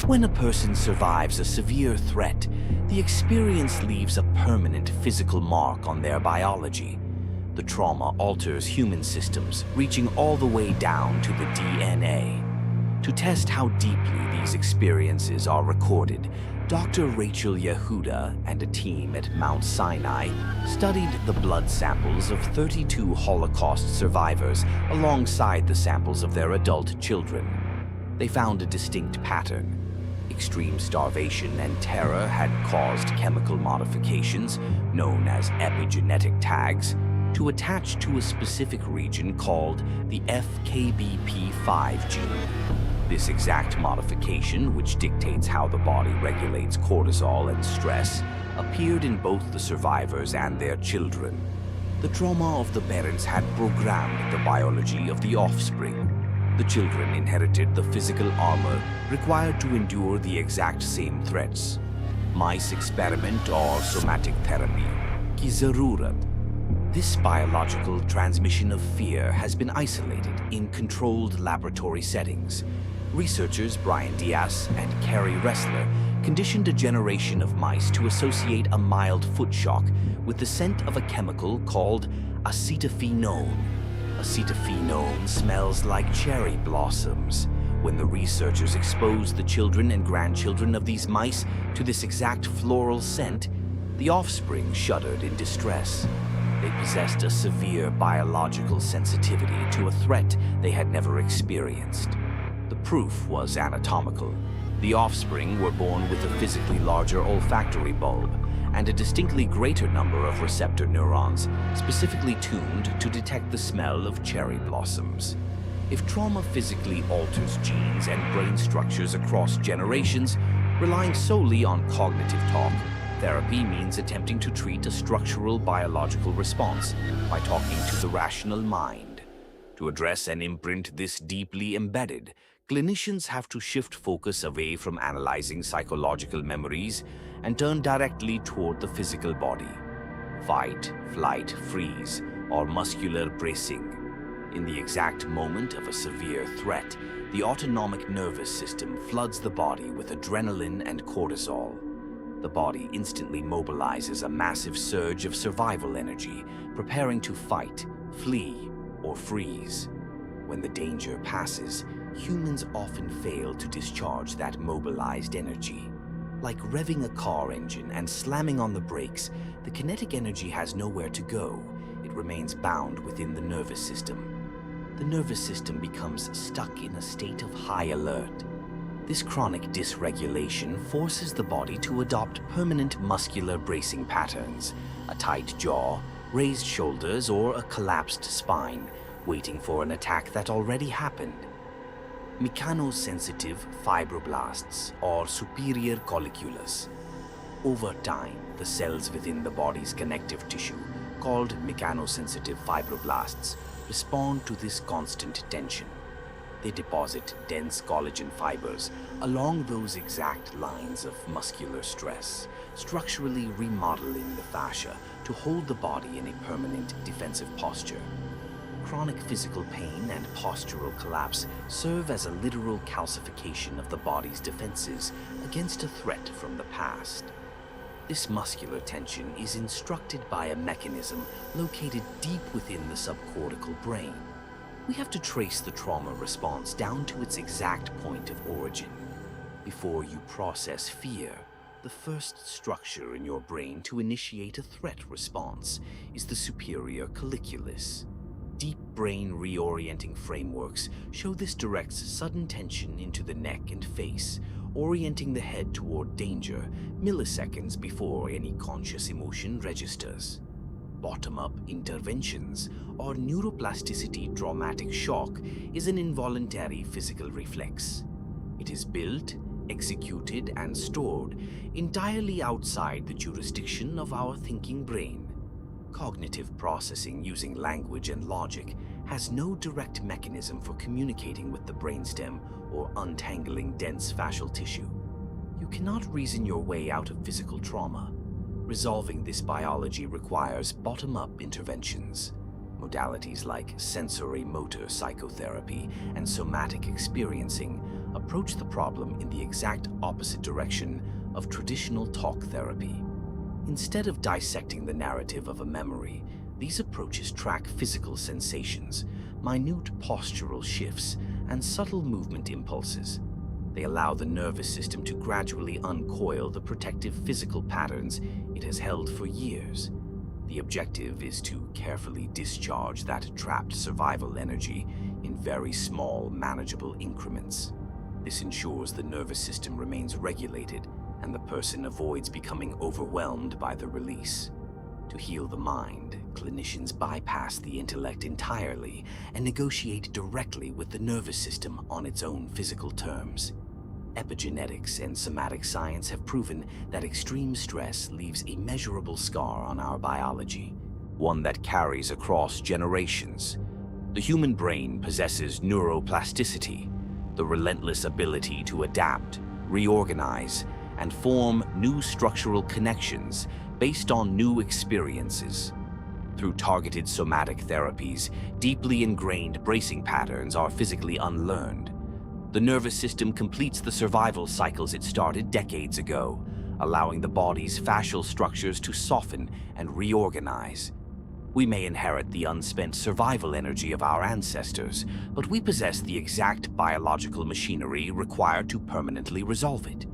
When a person survives a severe threat, the experience leaves a permanent physical mark on their biology. The trauma alters human systems, reaching all the way down to the DNA. To test how deeply these experiences are recorded, Dr. Rachel Yehuda and a team at Mount Sinai studied the blood samples of 32 Holocaust survivors alongside the samples of their adult children. They found a distinct pattern. Extreme starvation and terror had caused chemical modifications, known as epigenetic tags, to attach to a specific region called the FKBP5 gene. This exact modification, which dictates how the body regulates cortisol and stress, appeared in both the survivors and their children. The trauma of the parents had programmed the biology of the offspring. The children inherited the physical armor required to endure the exact same threats. Mice experiment or somatic therapy ki zarurat. This biological transmission of fear has been isolated in controlled laboratory settings. Researchers Brian Diaz and Carrie Ressler conditioned a generation of mice to associate a mild foot shock with the scent of a chemical called acetophenone. Acetophenone smells like cherry blossoms. When the researchers exposed the children and grandchildren of these mice to this exact floral scent, the offspring shuddered in distress. They possessed a severe biological sensitivity to a threat they had never experienced. The proof was anatomical. The offspring were born with a physically larger olfactory bulb and a distinctly greater number of receptor neurons, specifically tuned to detect the smell of cherry blossoms. If trauma physically alters genes and brain structures across generations, relying solely on cognitive talk, therapy means attempting to treat a structural biological response by talking to the rational mind. To address an imprint this deeply embedded, clinicians have to shift focus away from analyzing psychological memories and turn directly toward the physical body. Fight, flight, freeze, or muscular bracing. In the exact moment of a severe threat, the autonomic nervous system floods the body with adrenaline and cortisol. The body instantly mobilizes a massive surge of survival energy, preparing to fight, flee, or freeze. When the danger passes, humans often fail to discharge that mobilized energy. Like revving a car engine and slamming on the brakes, the kinetic energy has nowhere to go. It remains bound within the nervous system. The nervous system becomes stuck in a state of high alert. This chronic dysregulation forces the body to adopt permanent muscular bracing patterns, a tight jaw, raised shoulders, or a collapsed spine, waiting for an attack that already happened. Mechanosensitive fibroblasts, or superior colliculus. Over time, the cells within the body's connective tissue, called mechanosensitive fibroblasts, respond to this constant tension. They deposit dense collagen fibers along those exact lines of muscular stress, structurally remodeling the fascia to hold the body in a permanent defensive posture. Chronic physical pain and postural collapse serve as a literal calcification of the body's defenses against a threat from the past. This muscular tension is instructed by a mechanism located deep within the subcortical brain. We have to trace the trauma response down to its exact point of origin. Before you process fear, the first structure in your brain to initiate a threat response is the superior colliculus. Deep brain reorienting frameworks show this directs sudden tension into the neck and face, orienting the head toward danger milliseconds before any conscious emotion registers. Bottom-up interventions, or neuroplasticity traumatic shock, is an involuntary physical reflex. It is built, executed, and stored entirely outside the jurisdiction of our thinking brain. Cognitive processing using language and logic has no direct mechanism for communicating with the brainstem or untangling dense fascial tissue. You cannot reason your way out of physical trauma. Resolving this biology requires bottom-up interventions. Modalities like sensory-motor psychotherapy and somatic experiencing approach the problem in the exact opposite direction of traditional talk therapy. Instead of dissecting the narrative of a memory, these approaches track physical sensations, minute postural shifts, and subtle movement impulses. They allow the nervous system to gradually uncoil the protective physical patterns it has held for years. The objective is to carefully discharge that trapped survival energy in very small, manageable increments. This ensures the nervous system remains regulated and the person avoids becoming overwhelmed by the release. To heal the mind, clinicians bypass the intellect entirely and negotiate directly with the nervous system on its own physical terms. Epigenetics and somatic science have proven that extreme stress leaves a measurable scar on our biology, one that carries across generations. The human brain possesses neuroplasticity, the relentless ability to adapt, reorganize, and form new structural connections based on new experiences. Through targeted somatic therapies, deeply ingrained bracing patterns are physically unlearned. The nervous system completes the survival cycles it started decades ago, allowing the body's fascial structures to soften and reorganize. We may inherit the unspent survival energy of our ancestors, but we possess the exact biological machinery required to permanently resolve it.